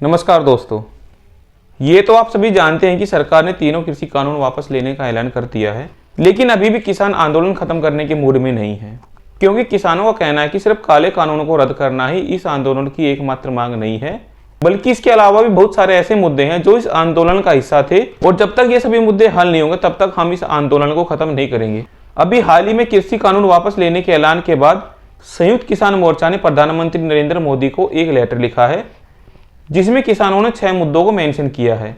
नमस्कार दोस्तों, ये तो आप सभी जानते हैं कि सरकार ने तीनों कृषि कानून वापस लेने का ऐलान कर दिया है, लेकिन अभी भी किसान आंदोलन खत्म करने के मूड में नहीं है, क्योंकि किसानों का कहना है कि सिर्फ काले कानूनों को रद्द करना ही इस आंदोलन की एकमात्र मांग नहीं है, बल्कि इसके अलावा भी बहुत सारे ऐसे मुद्दे हैं जो इस आंदोलन का हिस्सा थे और जब तक ये सभी मुद्दे हल नहीं होंगे तब तक हम इस आंदोलन को खत्म नहीं करेंगे। अभी हाल ही में कृषि कानून वापस लेने के ऐलान के बाद संयुक्त किसान मोर्चा ने प्रधानमंत्री नरेंद्र मोदी को एक लेटर लिखा है, जिसमें किसानों ने 6 मुद्दों को मेंशन किया है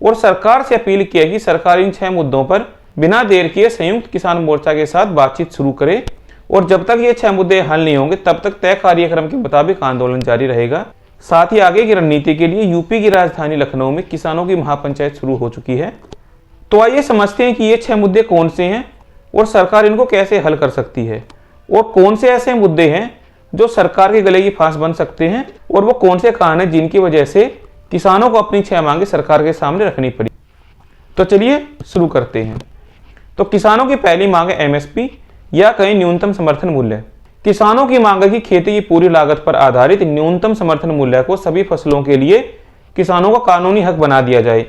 और सरकार से अपील किया कि सरकार इन 6 मुद्दों पर बिना देर किए संयुक्त किसान मोर्चा के साथ बातचीत शुरू करे और जब तक ये 6 मुद्दे हल नहीं होंगे तब तक तय कार्यक्रम के मुताबिक आंदोलन जारी रहेगा। साथ ही आगे की रणनीति के लिए यूपी की राजधानी लखनऊ में किसानों की महापंचायत शुरू हो चुकी है। तो आइए समझते हैं कि ये 6 मुद्दे कौन से हैं और सरकार इनको कैसे हल कर सकती है और कौन से ऐसे मुद्दे हैं जो सरकार के गले की फांस बन सकते हैं और वो कौन से कारण हैं जिनकी वजह से किसानों को अपनी 6 मांगे सरकार के सामने रखनी पड़ी। तो चलिए शुरू करते हैं। तो किसानों की पहली मांग है एमएसपी या कहीं न्यूनतम समर्थन मूल्य। किसानों की मांग है कि खेती की पूरी लागत पर आधारित न्यूनतम समर्थन मूल्य को सभी फसलों के लिए किसानों का कानूनी हक बना दिया जाए,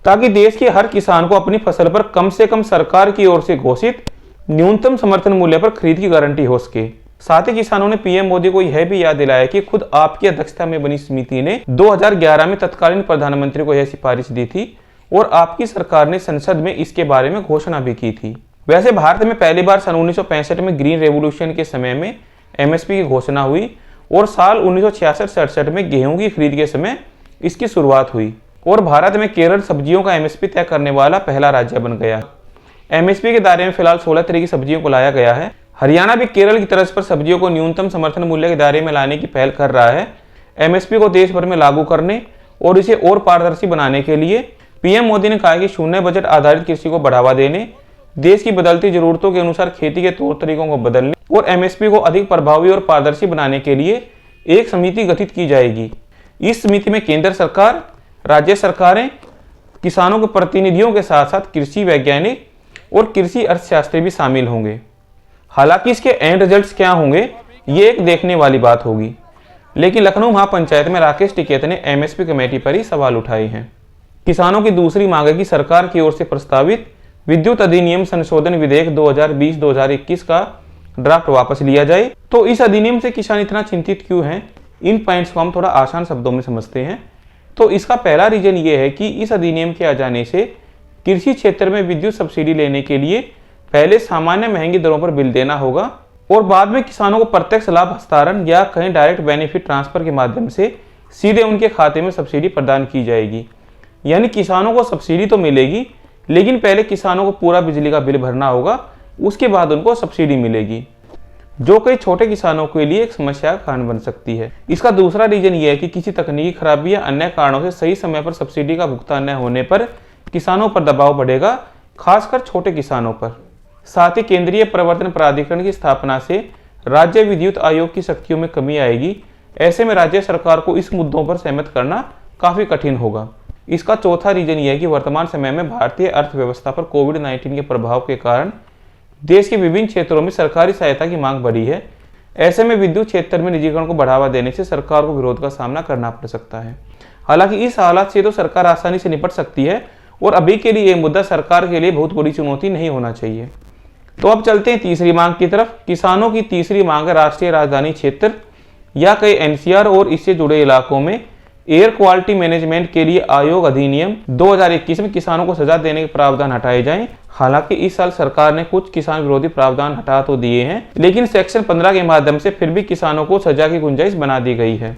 ताकि देश के हर किसान को अपनी फसल पर कम से कम सरकार की ओर से घोषित न्यूनतम समर्थन मूल्य पर खरीद की गारंटी हो सके। साथ ही किसानों ने पीएम मोदी को यह भी याद दिलाया कि खुद आपकी अध्यक्षता में बनी समिति ने 2011 में तत्कालीन प्रधानमंत्री को यह सिफारिश दी थी और आपकी सरकार ने संसद में इसके बारे में घोषणा भी की थी। वैसे भारत में पहली बार सन 1965 में ग्रीन रेवोल्यूशन के समय में एमएसपी की घोषणा हुई और साल 1966-67 में गेहूं की खरीद के समय इसकी शुरुआत हुई और भारत में केरल सब्जियों का एमएसपी तय करने वाला पहला राज्य बन गया। एमएसपी के दायरे में फिलहाल 16 तरह की सब्जियों को लाया गया है। हरियाणा भी केरल की तर्ज पर सब्जियों को न्यूनतम समर्थन मूल्य के दायरे में लाने की पहल कर रहा है। एमएसपी को देश भर में लागू करने और इसे और पारदर्शी बनाने के लिए पीएम मोदी ने कहा कि शून्य बजट आधारित कृषि को बढ़ावा देने, देश की बदलती जरूरतों के अनुसार खेती के तौर तरीकों को बदलने और एमएसपी को अधिक प्रभावी और पारदर्शी बनाने के लिए एक समिति गठित की जाएगी। इस समिति में केंद्र सरकार, राज्य सरकारें, किसानों के प्रतिनिधियों के साथ साथ कृषि वैज्ञानिक और कृषि अर्थशास्त्री भी शामिल होंगे। हालांकि इसके एंड रिजल्ट्स क्या होंगे ये एक देखने वाली बात होगी, लेकिन लखनऊ महापंचायत में राकेश टिकैत ने एमएसपी कमेटी पर ही सवाल उठाए हैं। किसानों की दूसरी मांग है कि सरकार की ओर से प्रस्तावित विद्युत अधिनियम संशोधन विधेयक 2020-2021 का ड्राफ्ट वापस लिया जाए। तो इस अधिनियम से किसान इतना चिंतित क्यों हैं, इन पॉइंट्स को हम थोड़ा आसान शब्दों में समझते हैं। तो इसका पहला रीजन ये है कि इस अधिनियम के आ जाने से कृषि क्षेत्र में विद्युत सब्सिडी लेने के लिए पहले सामान्य महंगी दरों पर बिल देना होगा और बाद में किसानों को प्रत्यक्ष लाभ हस्तांतरण या कहीं डायरेक्ट बेनिफिट ट्रांसफर के माध्यम से सीधे उनके खाते में सब्सिडी प्रदान की जाएगी। यानी किसानों को सब्सिडी तो मिलेगी, लेकिन पहले किसानों को पूरा बिजली का बिल भरना होगा, उसके बाद उनको सब्सिडी मिलेगी, जो कई छोटे किसानों के लिए एक समस्या का कारण बन सकती है। इसका दूसरा रीजन ये है कि किसी तकनीकी खराबी या अन्य कारणों से सही समय पर सब्सिडी का भुगतान न होने पर किसानों पर दबाव बढ़ेगा, खासकर छोटे किसानों पर। साथ ही केंद्रीय प्रवर्तन प्राधिकरण की स्थापना से राज्य विद्युत आयोग की शक्तियों में कमी आएगी। ऐसे में राज्य सरकार को इस मुद्दों पर सहमत करना काफी कठिन होगा। इसका चौथा रीजन यह है कि वर्तमान समय में भारतीय अर्थव्यवस्था पर कोविड-19 के प्रभाव के कारण देश के विभिन्न क्षेत्रों में सरकारी सहायता की मांग बढ़ी है। ऐसे में विद्युत क्षेत्र में निजीकरण को बढ़ावा देने से सरकार को विरोध का सामना करना पड़ सकता है। हालांकि इस हालात से तो सरकार आसानी से निपट सकती है और अभी के लिए यह मुद्दा सरकार के लिए बहुत बड़ी चुनौती नहीं होना चाहिए। तो अब चलते हैं तीसरी मांग की तरफ। किसानों की तीसरी मांग है राष्ट्रीय राजधानी क्षेत्र या कई एनसीआर और इससे जुड़े इलाकों में एयर क्वालिटी मैनेजमेंट के लिए आयोग अधिनियम 2021 में किसानों को सजा देने के प्रावधान हटाए जाएं। हालांकि इस साल सरकार ने कुछ किसान विरोधी प्रावधान हटा तो दिए हैं, लेकिन सेक्शन 15 के माध्यम से फिर भी किसानों को सजा की गुंजाइश बना दी गई है।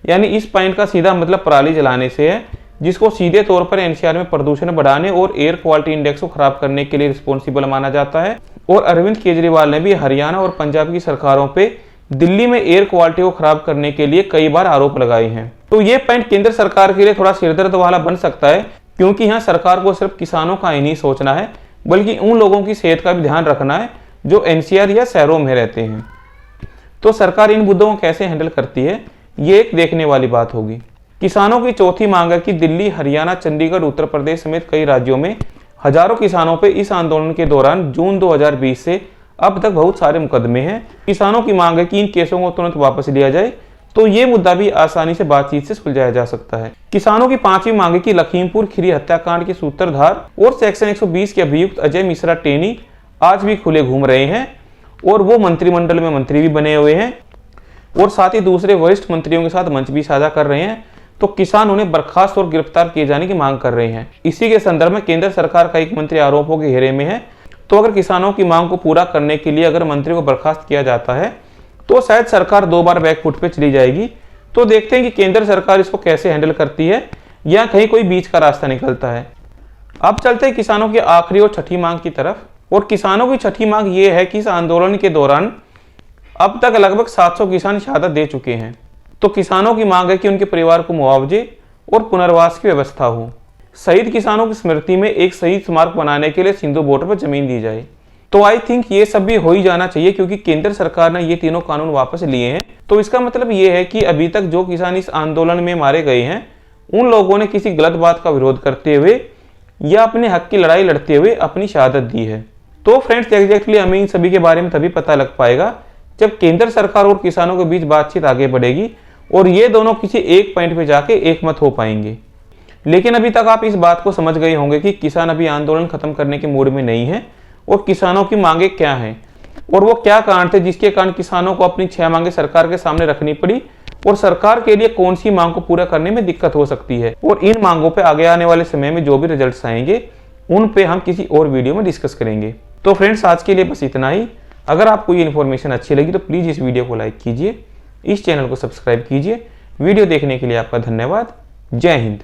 यानी इस पॉइंट का सीधा मतलब पराली जलाने से है, जिसको सीधे तौर पर एनसीआर में प्रदूषण बढ़ाने और एयर क्वालिटी इंडेक्स को खराब करने के लिए रिस्पॉन्सिबल माना जाता है। और अरविंद केजरीवाल ने भी हरियाणा और पंजाब की सरकारों पे दिल्ली में एयर क्वालिटी को खराब करने के लिए कई बार आरोप लगाए हैं। तो ये पॉइंट केंद्र सरकार के लिए थोड़ा सिरदर्द वाला बन सकता है, क्योंकि यहाँ सरकार को सिर्फ किसानों का ही नहीं सोचना है, बल्कि उन लोगों की सेहत का भी ध्यान रखना है जो एनसीआर या शहरों में रहते हैं। तो सरकार इन मुद्दों को कैसे हैंडल करती है ये एक देखने वाली बात होगी। किसानों की चौथी मांग है कि दिल्ली, हरियाणा, चंडीगढ़, उत्तर प्रदेश समेत कई राज्यों में हजारों किसानों पर इस आंदोलन के दौरान जून 2020 से अब तक बहुत सारे मुकदमे हैं। किसानों की मांग है कि इन केसों को तुरंत वापस लिया जाए, तो ये मुद्दा भी आसानी से बातचीत से सुलझाया जा सकता है। किसानों की पांचवी मांग है कि लखीमपुर खीरी हत्याकांड के सूत्रधार और सेक्शन 120 के अभियुक्त अजय मिश्रा टेनी आज भी खुले घूम रहे हैं और वो मंत्रिमंडल में मंत्री भी बने हुए हैं और साथ ही दूसरे वरिष्ठ मंत्रियों के साथ मंच भी साझा कर रहे हैं। तो किसान उन्हें बर्खास्त और गिरफ्तार किए जाने की मांग कर रहे हैं। इसी के संदर्भ में केंद्र सरकार का एक मंत्री आरोपों के घेरे में है। तो अगर किसानों की मांग को पूरा करने के लिए अगर मंत्री को बर्खास्त किया जाता है तो शायद सरकार 2 बार बैकफुट पे चली जाएगी। तो देखते हैं कि केंद्र सरकार इसको कैसे हैंडल करती है या कहीं कोई बीच का रास्ता निकलता है। अब चलते हैं किसानों की आखिरी और छठी मांग की तरफ। और किसानों की छठी मांग ये है कि इस आंदोलन के दौरान अब तक लगभग 700 किसान शहादत दे चुके हैं। तो किसानों की मांग है कि उनके परिवार को मुआवजे और पुनर्वास की व्यवस्था हो। शहीद किसानों की स्मृति में एक शहीद स्मारक बनाने के लिए सिंधु बॉर्डर पर जमीन दी जाए। तो आई थिंक ये सब भी हो ही जाना चाहिए क्योंकि केंद्र सरकार ने ये तीनों कानून वापस लिए हैं। तो इसका मतलब ये है कि अभी तक जो किसान इस आंदोलन में मारे गए हैं उन लोगों ने किसी गलत बात का विरोध करते हुए या अपने हक की लड़ाई लड़ते हुए अपनी शहादत दी है। तो फ्रेंड्स एग्जैक्टली हमें इन सभी के बारे में तभी पता लग पाएगा जब केंद्र सरकार और किसानों के बीच बातचीत आगे बढ़ेगी और ये दोनों किसी एक पॉइंट पे जाके एकमत हो पाएंगे। लेकिन अभी तक आप इस बात को समझ गए होंगे कि किसान अभी आंदोलन खत्म करने के मूड में नहीं है और किसानों की मांगे क्या हैं और वो क्या कारण थे जिसके कारण किसानों को अपनी 6 मांगे सरकार के सामने रखनी पड़ी और सरकार के लिए कौन सी मांग को पूरा करने में दिक्कत हो सकती है। और इन मांगों पे आगे आने वाले समय में जो भी रिजल्ट्स आएंगे उन पे हम किसी और वीडियो में डिस्कस करेंगे। तो फ्रेंड्स आज के लिए बस इतना ही। अगर आपको ये इन्फॉर्मेशन अच्छी लगी तो प्लीज़ इस वीडियो को लाइक कीजिए, इस चैनल को सब्सक्राइब कीजिए। वीडियो देखने के लिए आपका धन्यवाद। जय हिंद।